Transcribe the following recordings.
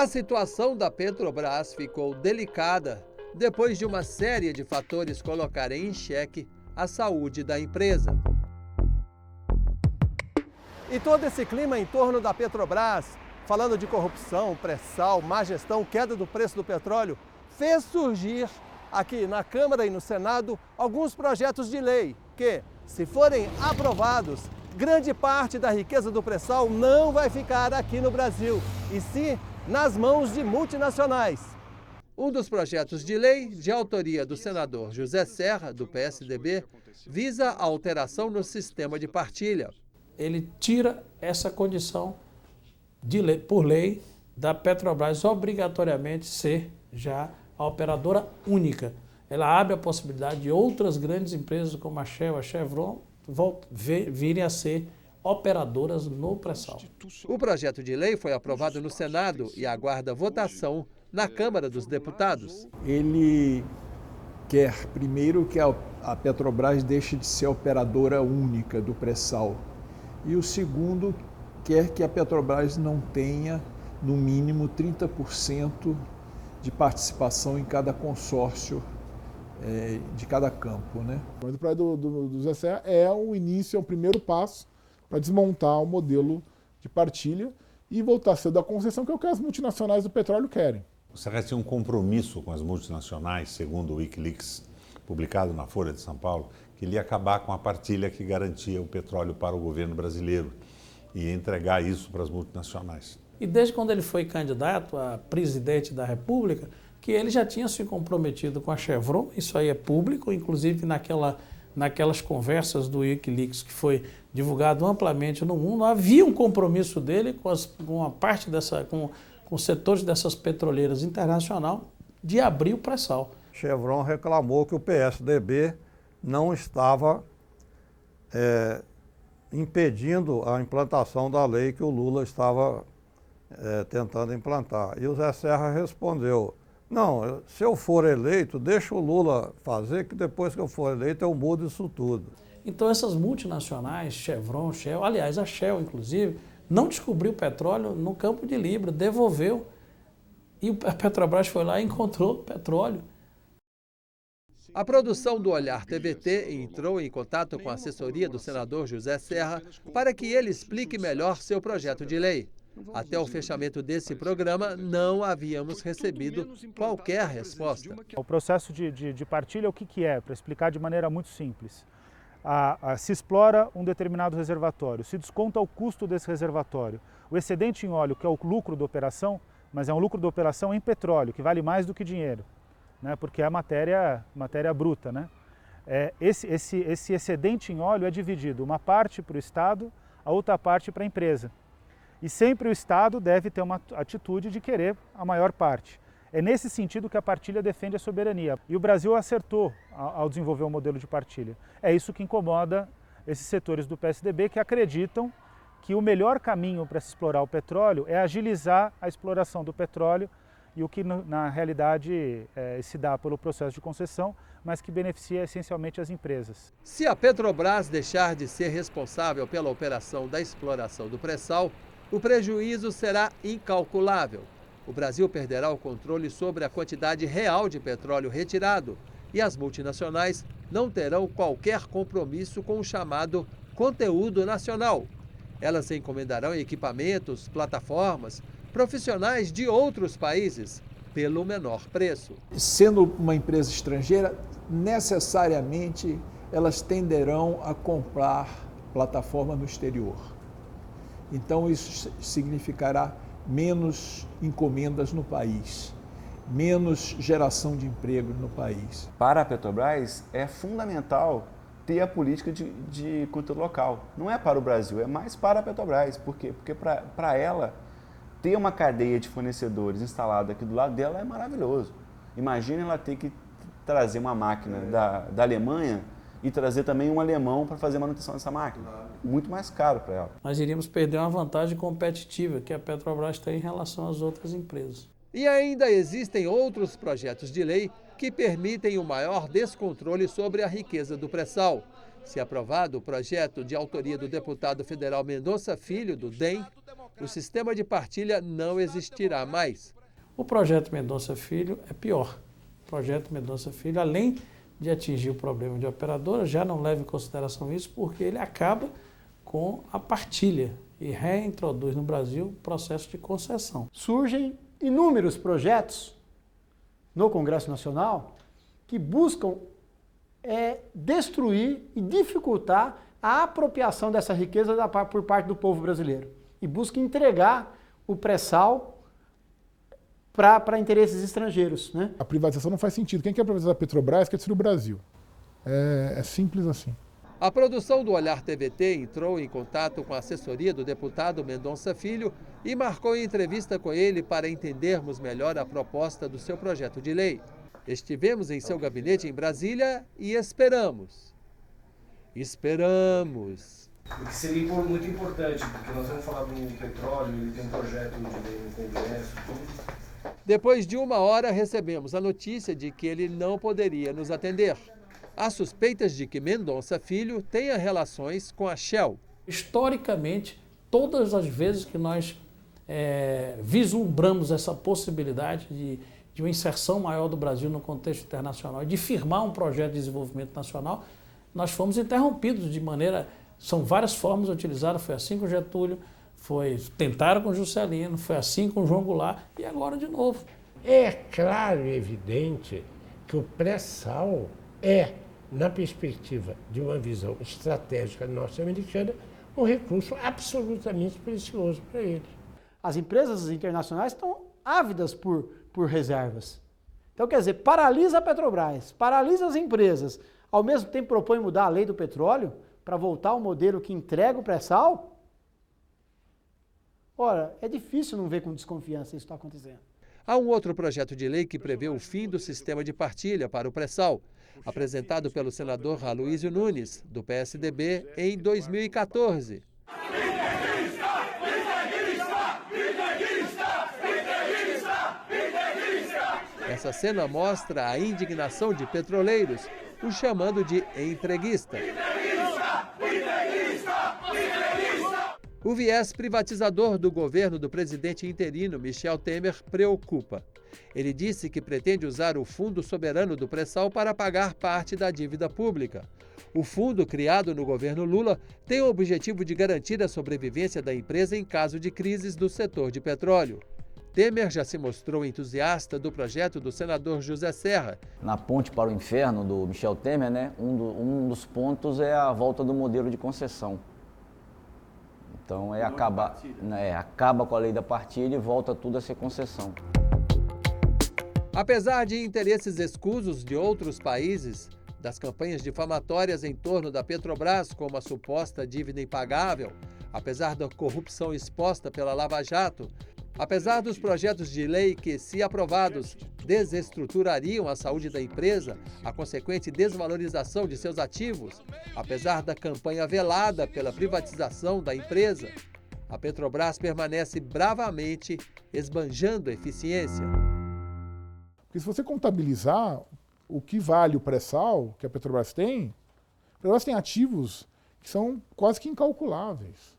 A situação da Petrobras ficou delicada depois de uma série de fatores colocarem em xeque a saúde da empresa. E todo esse clima em torno da Petrobras, falando de corrupção, pré-sal, má gestão, queda do preço do petróleo, fez surgir aqui na Câmara e no Senado alguns projetos de lei que, se forem aprovados, grande parte da riqueza do pré-sal não vai ficar aqui no Brasil, e sim nas mãos de multinacionais. Um dos projetos de lei, de autoria do senador José Serra, do PSDB, visa a alteração no sistema de partilha. Ele tira essa condição de lei, por lei, da Petrobras obrigatoriamente ser já a operadora única. Ela abre a possibilidade de outras grandes empresas como a Shell, a Chevron, virem a ser operadoras no pré-sal. O projeto de lei foi aprovado no Senado e aguarda votação na Câmara dos Deputados. Ele quer, primeiro, que a Petrobras deixe de ser operadora única do pré-sal. E o segundo, quer que a Petrobras não tenha, no mínimo, 30% de participação em cada consórcio de cada campo, né? O projeto do José Serra é o início, é o primeiro passo para desmontar o modelo de partilha e voltar a ser da concessão, que é o que as multinacionais do petróleo querem. O Serra tinha um compromisso com as multinacionais, segundo o Wikileaks, publicado na Folha de São Paulo, que ele ia acabar com a partilha que garantia o petróleo para o governo brasileiro e entregar isso para as multinacionais. E desde quando ele foi candidato a presidente da República, que ele já tinha se comprometido com a Chevron, isso aí é público, inclusive naquelas conversas do Wikileaks que foi divulgado amplamente no mundo, havia um compromisso dele com uma parte com os setores dessas petroleiras internacional de abrir o pré-sal. Chevron reclamou que o PSDB não estava impedindo a implantação da lei que o Lula estava tentando implantar. E o Zé Serra respondeu: não, se eu for eleito, deixa o Lula fazer, que depois que eu for eleito eu mudo isso tudo. Então essas multinacionais, Chevron, Shell, aliás a Shell inclusive, não descobriu petróleo no Campo de Libra, devolveu. E a Petrobras foi lá e encontrou petróleo. A produção do Olhar TVT entrou em contato com a assessoria do senador José Serra para que ele explique melhor seu projeto de lei. Até o fechamento desse programa, não havíamos recebido qualquer resposta. O processo de partilha, o que é? Para explicar de maneira muito simples. Se explora um determinado reservatório, se desconta o custo desse reservatório. O excedente em óleo, que é o lucro da operação, mas é um lucro da operação em petróleo, que vale mais do que dinheiro, né? Porque é matéria bruta, né? Esse excedente em óleo é dividido, uma parte para o Estado, a outra parte para a empresa. E sempre o Estado deve ter uma atitude de querer a maior parte. É nesse sentido que a partilha defende a soberania. E o Brasil acertou ao desenvolver um modelo de partilha. É isso que incomoda esses setores do PSDB que acreditam que o melhor caminho para se explorar o petróleo é agilizar a exploração do petróleo e o que na realidade se dá pelo processo de concessão, mas que beneficia essencialmente as empresas. Se a Petrobras deixar de ser responsável pela operação da exploração do pré-sal, o prejuízo será incalculável. O Brasil perderá o controle sobre a quantidade real de petróleo retirado e as multinacionais não terão qualquer compromisso com o chamado conteúdo nacional. Elas encomendarão equipamentos, plataformas, profissionais de outros países pelo menor preço. Sendo uma empresa estrangeira, necessariamente elas tenderão a comprar plataforma no exterior. Então isso significará menos encomendas no país, menos geração de emprego no país. Para a Petrobras é fundamental ter a política de conteúdo local. Não é para o Brasil, é mais para a Petrobras. Por quê? Porque para ela ter uma cadeia de fornecedores instalada aqui do lado dela é maravilhoso. Imagina ela ter que trazer uma máquina da Alemanha e trazer também um alemão para fazer a manutenção dessa máquina. Muito mais caro para ela. Nós iríamos perder uma vantagem competitiva que a Petrobras tem em relação às outras empresas. E ainda existem outros projetos de lei que permitem um maior descontrole sobre a riqueza do pré-sal. Se aprovado, o projeto de autoria do deputado federal Mendonça Filho, do DEM, o sistema de partilha não existirá mais. O projeto Mendonça Filho é pior. O projeto Mendonça Filho, além de atingir o problema de operadora, já não leva em consideração isso, porque ele acaba com a partilha e reintroduz no Brasil o processo de concessão. Surgem inúmeros projetos no Congresso Nacional que buscam destruir e dificultar a apropriação dessa riqueza por parte do povo brasileiro e buscam entregar o pré-sal para interesses estrangeiros, né? A privatização não faz sentido. Quem quer privatizar a Petrobras quer destruir o Brasil. É simples assim. A produção do Olhar TVT entrou em contato com a assessoria do deputado Mendonça Filho e marcou entrevista com ele para entendermos melhor a proposta do seu projeto de lei. Estivemos em seu gabinete em Brasília e esperamos. O que seria muito importante, porque nós vamos falar do petróleo, ele tem um projeto de lei no Congresso, tudo. Depois de 1 hora, recebemos a notícia de que ele não poderia nos atender. Há suspeitas de que Mendonça Filho tenha relações com a Shell. Historicamente, todas as vezes que nós vislumbramos essa possibilidade de uma inserção maior do Brasil no contexto internacional e de firmar um projeto de desenvolvimento nacional, nós fomos interrompidos de maneira... São várias formas utilizadas, foi assim com Getúlio, tentaram com Juscelino, foi assim com João Goulart e agora de novo. É claro e evidente que o pré-sal na perspectiva de uma visão estratégica norte-americana, um recurso absolutamente precioso para eles. As empresas internacionais estão ávidas por reservas. Então, quer dizer, paralisa a Petrobras, paralisa as empresas, ao mesmo tempo propõe mudar a lei do petróleo para voltar ao modelo que entrega o pré-sal. Ora, é difícil não ver com desconfiança isso está acontecendo. Há um outro projeto de lei que prevê o fim do sistema de partilha para o pré-sal, apresentado pelo senador Aloysio Nunes, do PSDB, em 2014. Essa cena mostra a indignação de petroleiros, os chamando de entreguista. O viés privatizador do governo do presidente interino Michel Temer preocupa. Ele disse que pretende usar o Fundo Soberano do Pré-Sal para pagar parte da dívida pública. O fundo, criado no governo Lula, tem o objetivo de garantir a sobrevivência da empresa em caso de crises do setor de petróleo. Temer já se mostrou entusiasta do projeto do senador José Serra. Na ponte para o inferno do Michel Temer, né, um dos pontos é a volta do modelo de concessão. Então acaba com a lei da partilha e volta tudo a ser concessão. Apesar de interesses escusos de outros países, das campanhas difamatórias em torno da Petrobras como a suposta dívida impagável, apesar da corrupção exposta pela Lava Jato, apesar dos projetos de lei que, se aprovados, desestruturariam a saúde da empresa, a consequente desvalorização de seus ativos, apesar da campanha velada pela privatização da empresa, a Petrobras permanece bravamente esbanjando eficiência. Porque se você contabilizar o que vale o pré-sal que a Petrobras tem ativos que são quase que incalculáveis.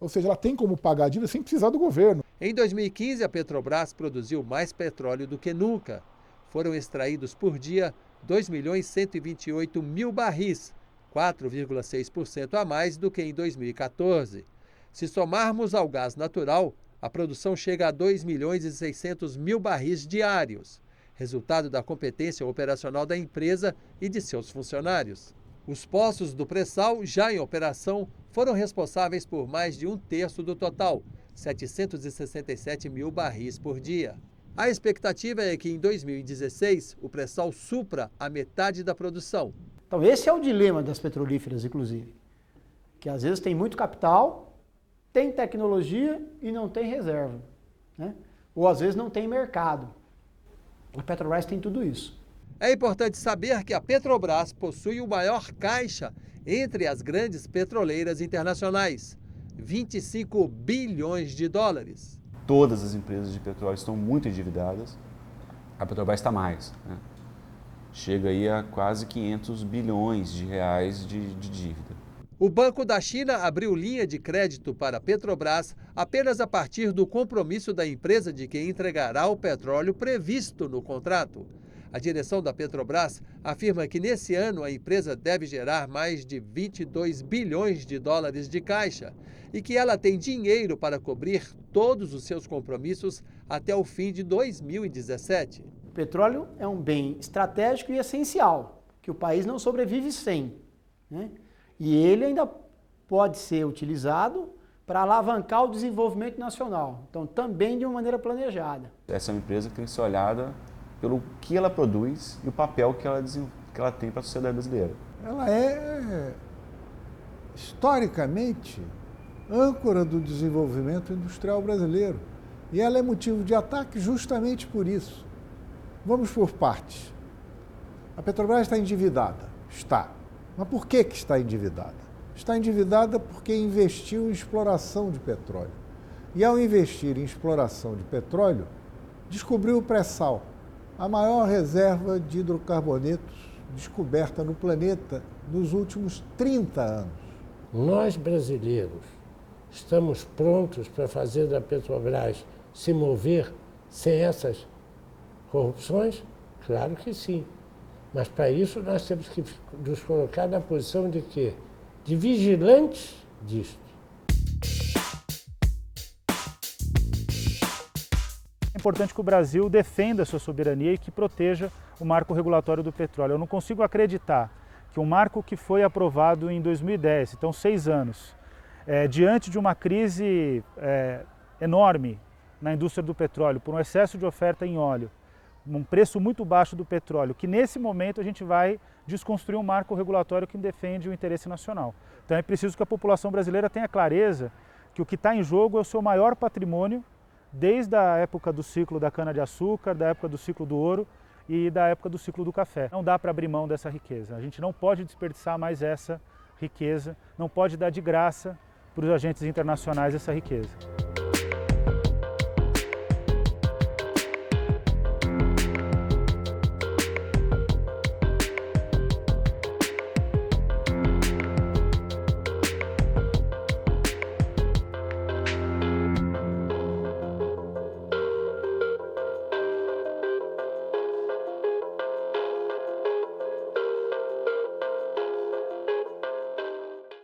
Ou seja, ela tem como pagar a dívida sem precisar do governo. Em 2015, a Petrobras produziu mais petróleo do que nunca. Foram extraídos por dia 2.128.000 barris, 4,6% a mais do que em 2014. Se somarmos ao gás natural, a produção chega a 2.600.000 barris diários, resultado da competência operacional da empresa e de seus funcionários. Os poços do pré-sal, já em operação, foram responsáveis por mais de 1/3 do total, 767.000 barris por dia. A expectativa é que em 2016 o pré-sal supra a metade da produção. Então esse é o dilema das petrolíferas, inclusive, que às vezes tem muito capital, tem tecnologia e não tem reserva, né? Ou às vezes não tem mercado. A Petrobras tem tudo isso. É importante saber que a Petrobras possui o maior caixa entre as grandes petroleiras internacionais, 25 bilhões de dólares. Todas as empresas de petróleo estão muito endividadas, a Petrobras está mais, né? Chega aí a quase 500 bilhões de reais de dívida. O Banco da China abriu linha de crédito para a Petrobras apenas a partir do compromisso da empresa de que entregará o petróleo previsto no contrato. A direção da Petrobras afirma que nesse ano a empresa deve gerar mais de 22 bilhões de dólares de caixa e que ela tem dinheiro para cobrir todos os seus compromissos até o fim de 2017. O petróleo é um bem estratégico e essencial, que o país não sobrevive sem, né? E ele ainda pode ser utilizado para alavancar o desenvolvimento nacional, então também de uma maneira planejada. Essa é uma empresa que tem que ser olhada pelo que ela produz e o papel que ela tem para a sociedade brasileira. Ela é, historicamente, âncora do desenvolvimento industrial brasileiro. E ela é motivo de ataque justamente por isso. Vamos por partes. A Petrobras está endividada? Está. Mas por que está endividada? Está endividada porque investiu em exploração de petróleo. E ao investir em exploração de petróleo, descobriu o pré-sal, a maior reserva de hidrocarbonetos descoberta no planeta nos últimos 30 anos. Nós, brasileiros, estamos prontos para fazer da Petrobras se mover sem essas corrupções? Claro que sim. Mas para isso nós temos que nos colocar na posição de quê? De vigilantes disto. É importante que o Brasil defenda a sua soberania e que proteja o marco regulatório do petróleo. Eu não consigo acreditar que um marco que foi aprovado em 2010, então 6 anos, diante de uma crise enorme na indústria do petróleo, por um excesso de oferta em óleo, um preço muito baixo do petróleo, que nesse momento a gente vai desconstruir um marco regulatório que defende o interesse nacional. Então é preciso que a população brasileira tenha clareza que o que está em jogo é o seu maior patrimônio, desde a época do ciclo da cana-de-açúcar, da época do ciclo do ouro e da época do ciclo do café. Não dá para abrir mão dessa riqueza. A gente não pode desperdiçar mais essa riqueza, não pode dar de graça para os agentes internacionais essa riqueza.